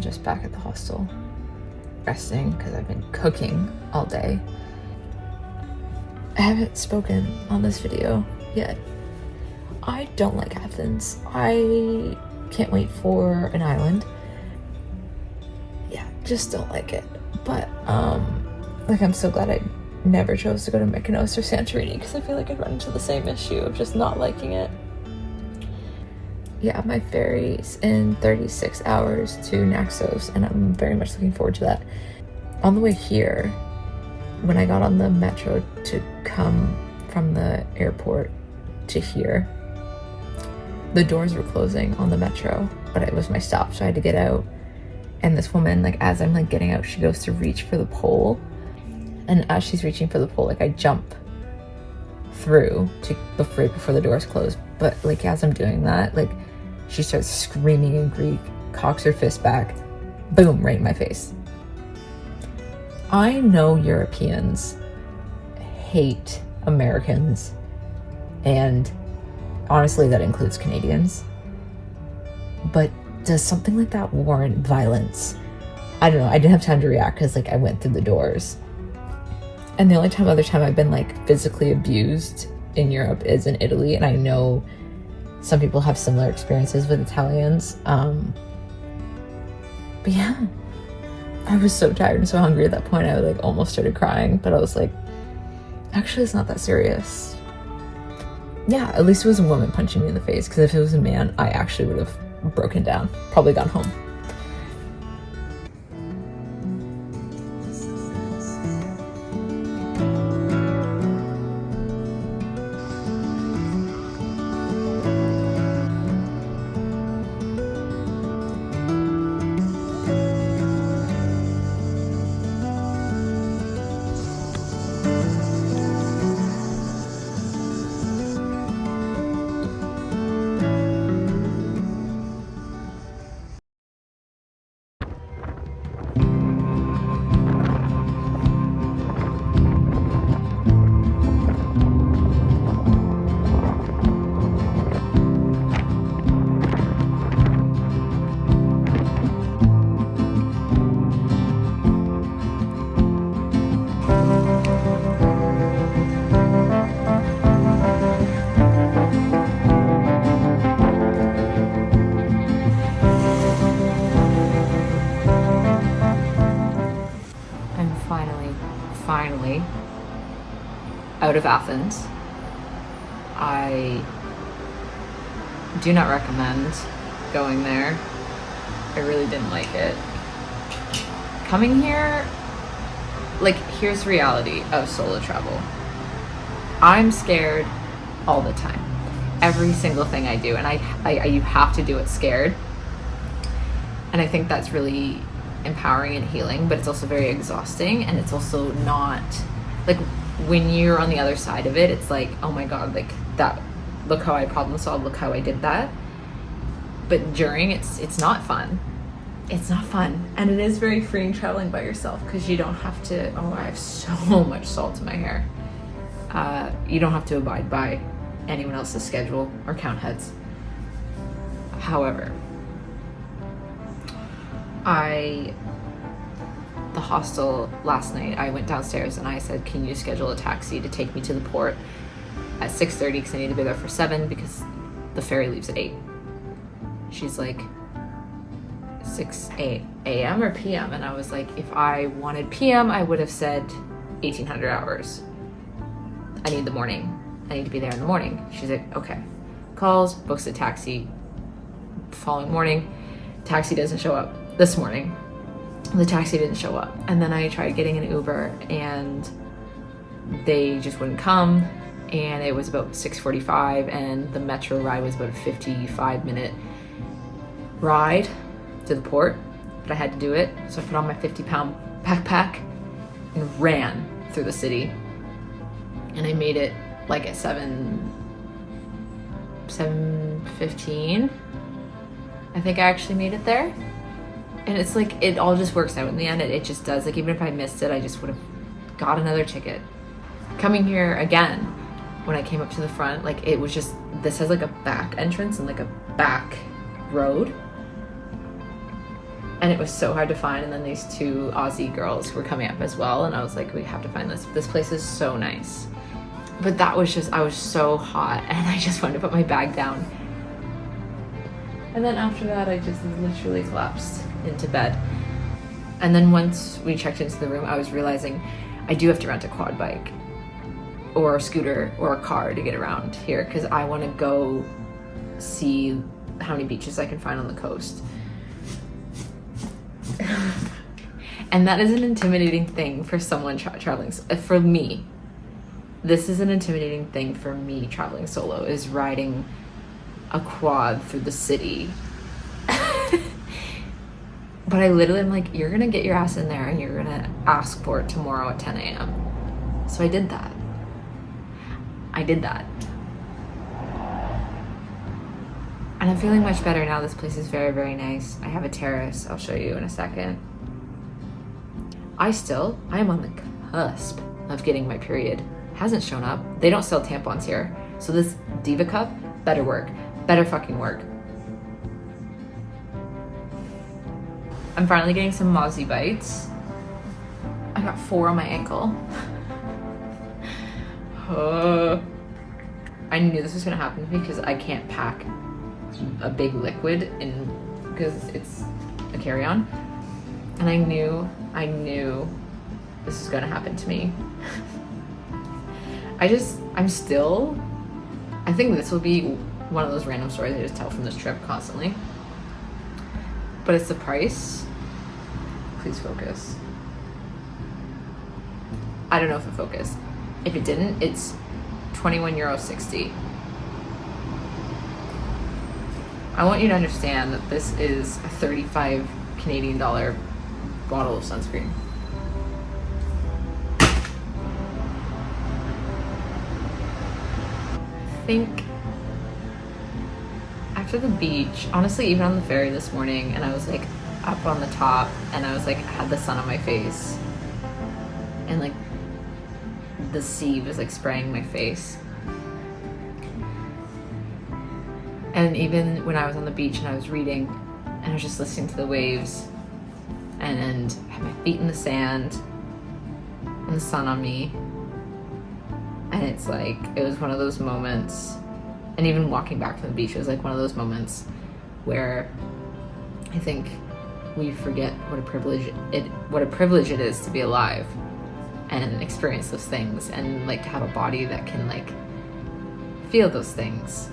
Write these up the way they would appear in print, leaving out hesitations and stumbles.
just back at the hostel, resting because I've been cooking all day. I haven't spoken on this video yet. I don't like Athens. I can't wait for an island. Yeah, just don't like it. But like, I'm so glad I never chose to go to Mykonos or Santorini, because I feel like I'd run into the same issue of just not liking it. Yeah, my ferry's in 36 hours to Naxos, and I'm very much looking forward to that. On the way here, when I got on the metro to come from the airport to here, the doors were closing on the metro, but it was my stop, so I had to get out. And this woman, like, as I'm like getting out, she goes to reach for the pole, and as she's reaching for the pole, like, I jump through to right before the doors close. But like, as I'm doing that, like, she starts screaming in Greek, cocks her fist back, boom, right in my face. I know Europeans hate Americans, and honestly, that includes Canadians. But does something like that warrant violence? I don't know. I didn't have time to react because, like, I went through the doors. And the only other time I've been, like, physically abused in Europe is in Italy, and I know some people have similar experiences with Italians. But yeah, I was so tired and so hungry at that point. I like almost started crying, but I was like, actually, it's not that serious. Yeah, at least it was a woman punching me in the face, because if it was a man, I actually would have broken down, probably gone home. Finally out of Athens. I do not recommend going there. I really didn't like it. Coming here, like, here's the reality of solo travel. I'm scared all the time. Every single thing I do, and I you have to do it scared. And I think that's really empowering and healing, but it's also very exhausting, and it's also not, like, when you're on the other side of it, it's like, oh my god, like, that, look how I problem solved, look how I did that. But during, it's not fun. It's not fun. And it is very freeing traveling by yourself, because you don't have to, oh, I have so much salt in my hair. You don't have to abide by anyone else's schedule or count heads. However, the hostel last night, I went downstairs and I said, can you schedule a taxi to take me to the port at 6:30, because I need to be there for 7, because the ferry leaves at 8. She's like, 6 a.m. or p.m. And I was like, if I wanted p.m., I would have said 1800 hours. I need the morning. I need to be there in the morning. She's like, okay. Calls, books a taxi. Following morning, taxi doesn't show up. This morning, the taxi didn't show up. And then I tried getting an Uber, and they just wouldn't come. And it was about 6:45, and the metro ride was about a 55-minute ride to the port, but I had to do it. So I put on my 50-pound backpack and ran through the city. And I made it like at 7:15. I think I actually made it there. And it's like, it all just works out in the end. It just does. Like, even if I missed it, I just would have got another ticket. Coming here again, when I came up to the front, like, it was just, this has like a back entrance and like a back road. And it was so hard to find. And then these two Aussie girls were coming up as well. And I was like, we have to find this. This place is so nice. But that was just, I was so hot and I just wanted to put my bag down. And then after that, I just literally collapsed into bed. And then once we checked into the room, I was realizing I do have to rent a quad bike or a scooter or a car to get around here because I want to go see how many beaches I can find on the coast. And that is an intimidating thing for someone traveling. For me, this is an intimidating thing for me traveling solo, is riding a quad through the city. But I literally am like, you're gonna get your ass in there and you're gonna ask for it tomorrow at 10 a.m. So I did that. And I'm feeling much better now. This place is very, very nice. I have a terrace. I'll show you in a second. I am on the cusp of getting my period. Hasn't shown up. They don't sell tampons here. So this Diva Cup better work. Better fucking work. I'm finally getting some mozzie bites. I got 4 on my ankle. I knew this was gonna happen to me because I can't pack a big liquid in because it's a carry-on. And I knew this was gonna happen to me. I think this will be one of those random stories I just tell from this trip constantly. But it's the price. Please focus. I don't know if it focused. If it didn't, it's €21.60. I want you to understand that this is a 35 Canadian dollar bottle of sunscreen. I think after the beach, honestly, even on the ferry this morning, and I was like up on the top and I was like, I had the sun on my face and like the sea was like spraying my face. And even when I was on the beach and I was reading and I was just listening to the waves and had my feet in the sand and the sun on me, and it's like, it was one of those moments, and even walking back from the beach, it was like one of those moments where I think we forget what a privilege it is to be alive and experience those things, and like to have a body that can like feel those things.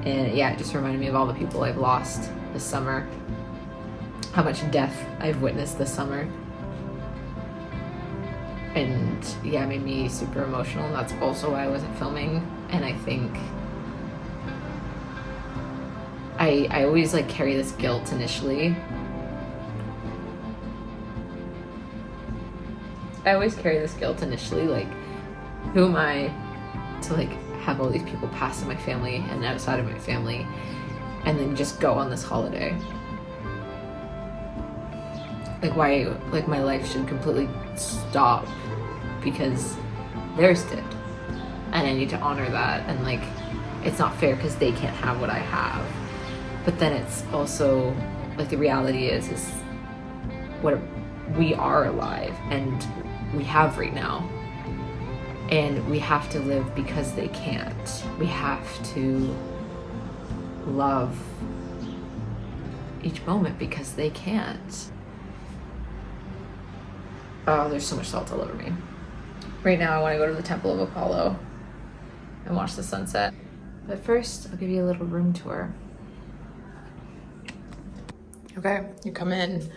And yeah, it just reminded me of all the people I've lost this summer, how much death I've witnessed this summer. And yeah, it made me super emotional, and that's also why I wasn't filming. And I think I always like carry this guilt initially. Like, who am I to like have all these people pass in my family and outside of my family and then just go on this holiday? Like, why, like, my life should completely stop because theirs did, and I need to honor that. And like, it's not fair because they can't have what I have. But then it's also like, the reality is what we are alive and we have right now, and we have to live because they can't. We have to love each moment because they can't. Oh, there's so much salt all over me. Right now I want to go to the Temple of Apollo and watch the sunset. But first, I'll give you a little room tour. Okay, you come in,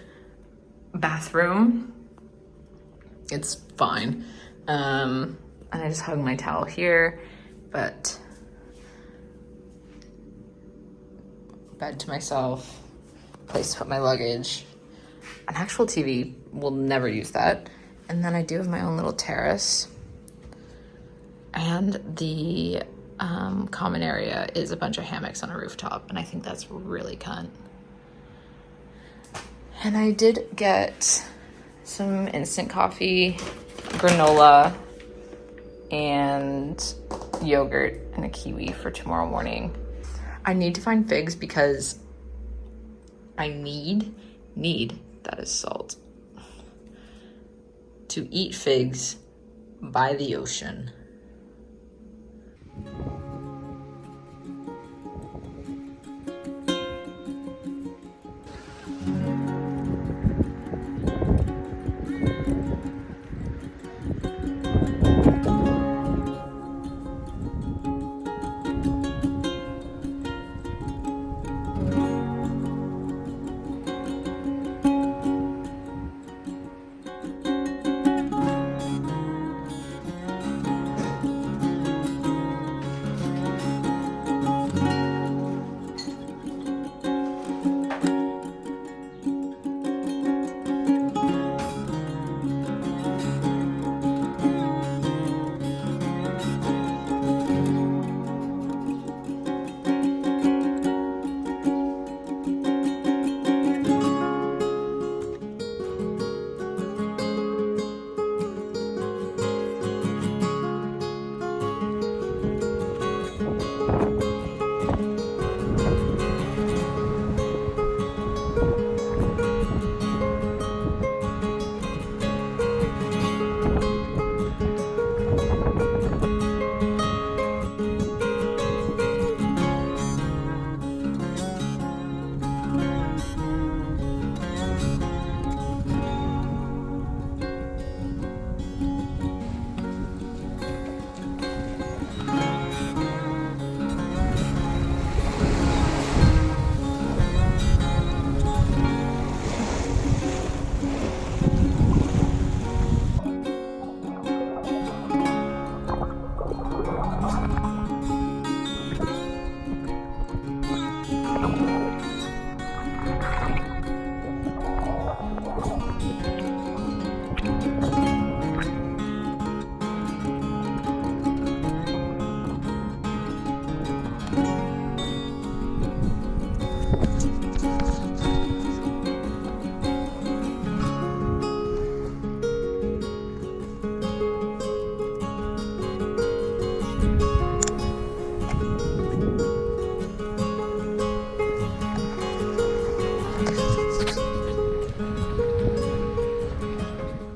bathroom. It's fine. And I just hung my towel here, but bed to myself, place to put my luggage. An actual TV, we'll never use that. And then I do have my own little terrace. And the common area is a bunch of hammocks on a rooftop, and I think that's really cunt. And I did get some instant coffee, granola, and yogurt and a kiwi for tomorrow morning. I need to find figs because I need, that is salt, to eat figs by the ocean.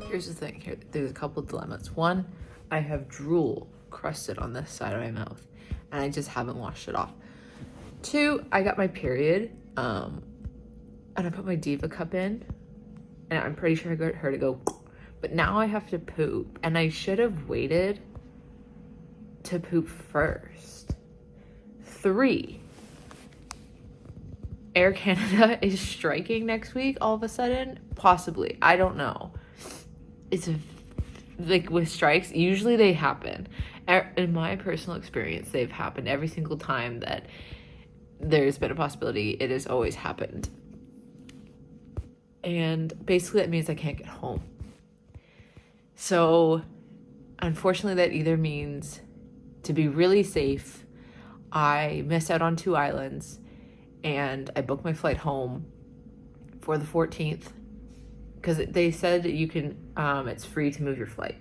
Here's the thing, there's a couple of dilemmas. One, I have drool crusted on this side of my mouth and I just haven't washed it off. Two, I got my period, and I put my Diva cup in and I'm pretty sure I got her to go, but now I have to poop and I should have waited to poop first. Three, Air Canada is striking next week all of a sudden, possibly, I don't know. It's like with strikes, usually they happen. In my personal experience, they've happened every single time that there's been a possibility. It has always happened. And basically that means I can't get home. So unfortunately that either means, to be really safe, I miss out on 2 islands and I book my flight home for the 14th. Because they said that you can, it's free to move your flight.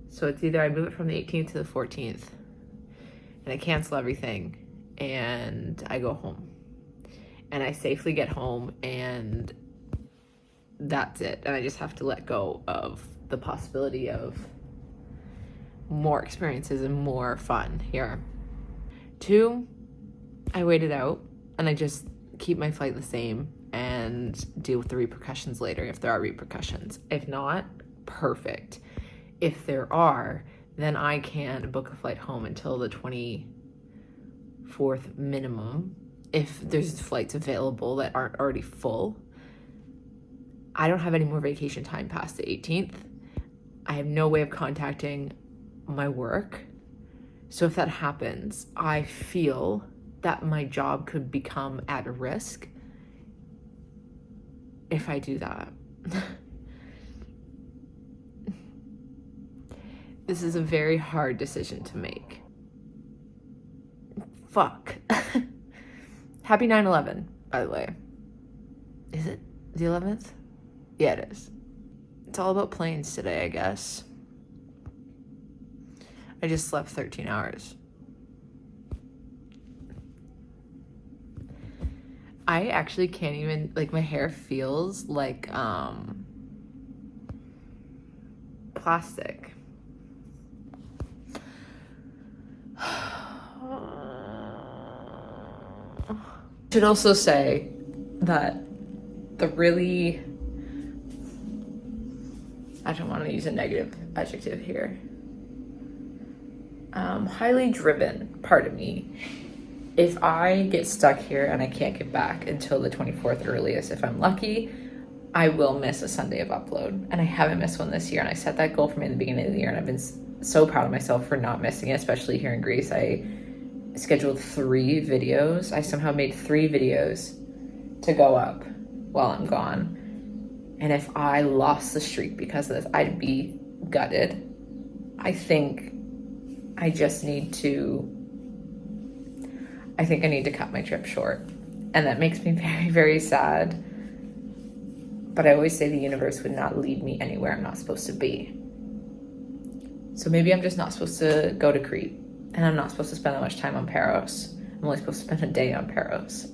So it's either I move it from the 18th to the 14th and I cancel everything and I go home. And I safely get home and that's it. And I just have to let go of the possibility of more experiences and more fun here. 2, I wait it out and I just keep my flight the same and deal with the repercussions later if there are repercussions. If not, perfect. If there are, then I can book a flight home until the 24th minimum if there's flights available that aren't already full. I don't have any more vacation time past the 18th. I have no way of contacting my work. So if that happens, I feel that my job could become at risk if I do that. This is a very hard decision to make. Fuck. Happy 9/11, by the way. Is it the 11th? Yeah, it is. It's all about planes today, I guess. I just slept 13 hours. I actually can't even, like, my hair feels like plastic. Should also say that the really, I don't want to use a negative adjective here, highly driven part of me, if I get stuck here and I can't get back until the 24th earliest, if I'm lucky, I will miss a Sunday of upload. And I haven't missed one this year, and I set that goal for me in the beginning of the year, and I've been so proud of myself for not missing it, especially here in Greece. I scheduled 3 videos. I somehow made 3 videos to go up while I'm gone. And if I lost the streak because of this, I'd be gutted. I think I need to cut my trip short. And that makes me very, very sad. But I always say the universe would not lead me anywhere I'm not supposed to be. So maybe I'm just not supposed to go to Crete. And I'm not supposed to spend that much time on Paros. I'm only supposed to spend a day on Paros.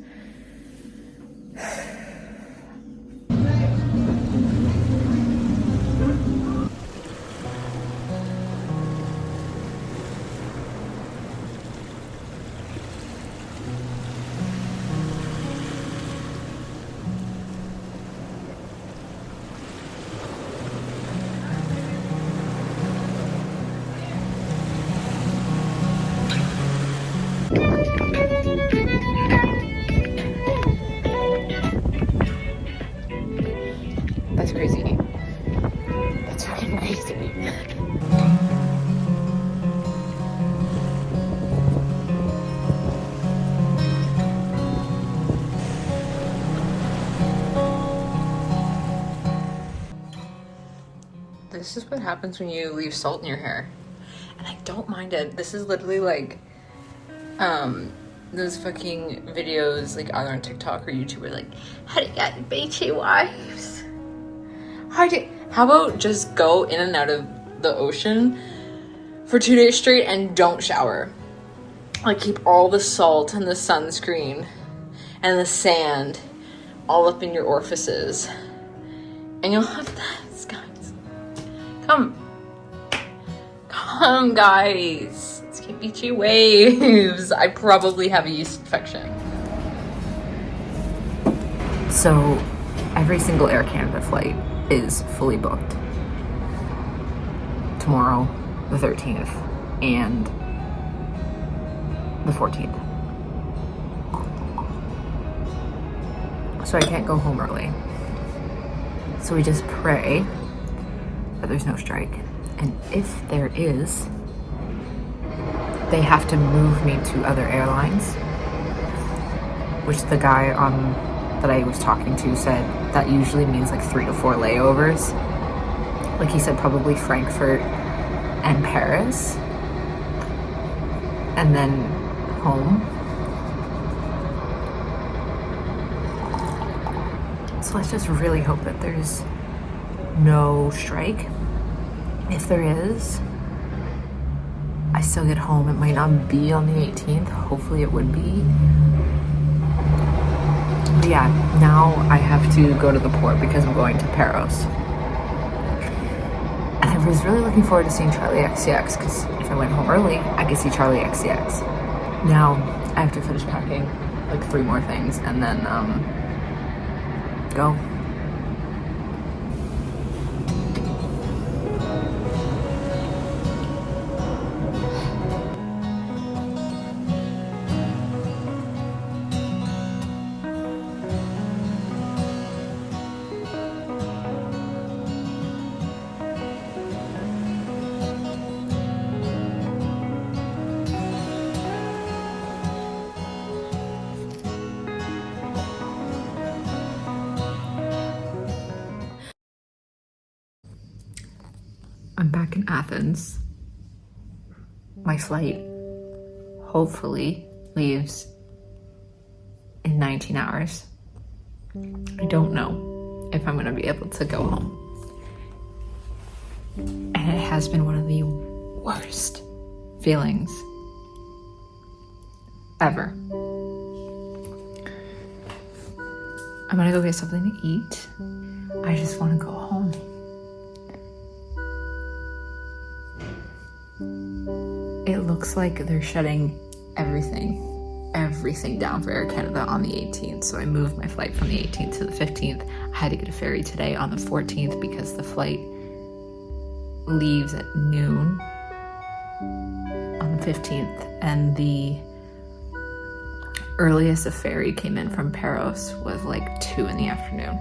That's crazy. That's fucking crazy. This is what happens when you leave salt in your hair. And I don't mind it. This is literally like those fucking videos like either on TikTok or YouTube where like, how to get beachy wives. How about just go in and out of the ocean for 2 days straight and don't shower? Like, keep all the salt and the sunscreen and the sand all up in your orifices. And you'll have this, guys. Come, guys. Let's get beachy waves. I probably have a yeast infection. So, every single Air Canada flight is fully booked. Tomorrow, the 13th, and the 14th. So I can't go home early. So we just pray that there's no strike. And if there is, they have to move me to other airlines, which the guy that I was talking to said that usually means like 3 to 4 layovers. Like he said, probably Frankfurt and Paris, and then home. So let's just really hope that there's no strike. If there is, I still get home. It might not be on the 18th. Hopefully it would be. But yeah, now I have to go to the port because I'm going to Paros. And I was really looking forward to seeing Charlie XCX because if I went home early, I could see Charlie XCX. Now I have to finish packing like 3 more things and then go. I'm back in Athens. My flight hopefully leaves in 19 hours. I don't know if I'm gonna be able to go home. And it has been one of the worst feelings ever. I'm gonna go get something to eat. I just want to go home. It looks like they're shutting everything down for Air Canada on the 18th. So I moved my flight from the 18th to the 15th. I had to get a ferry today on the 14th because the flight leaves at noon on the 15th. And the earliest a ferry came in from Paros was like 2 in the afternoon.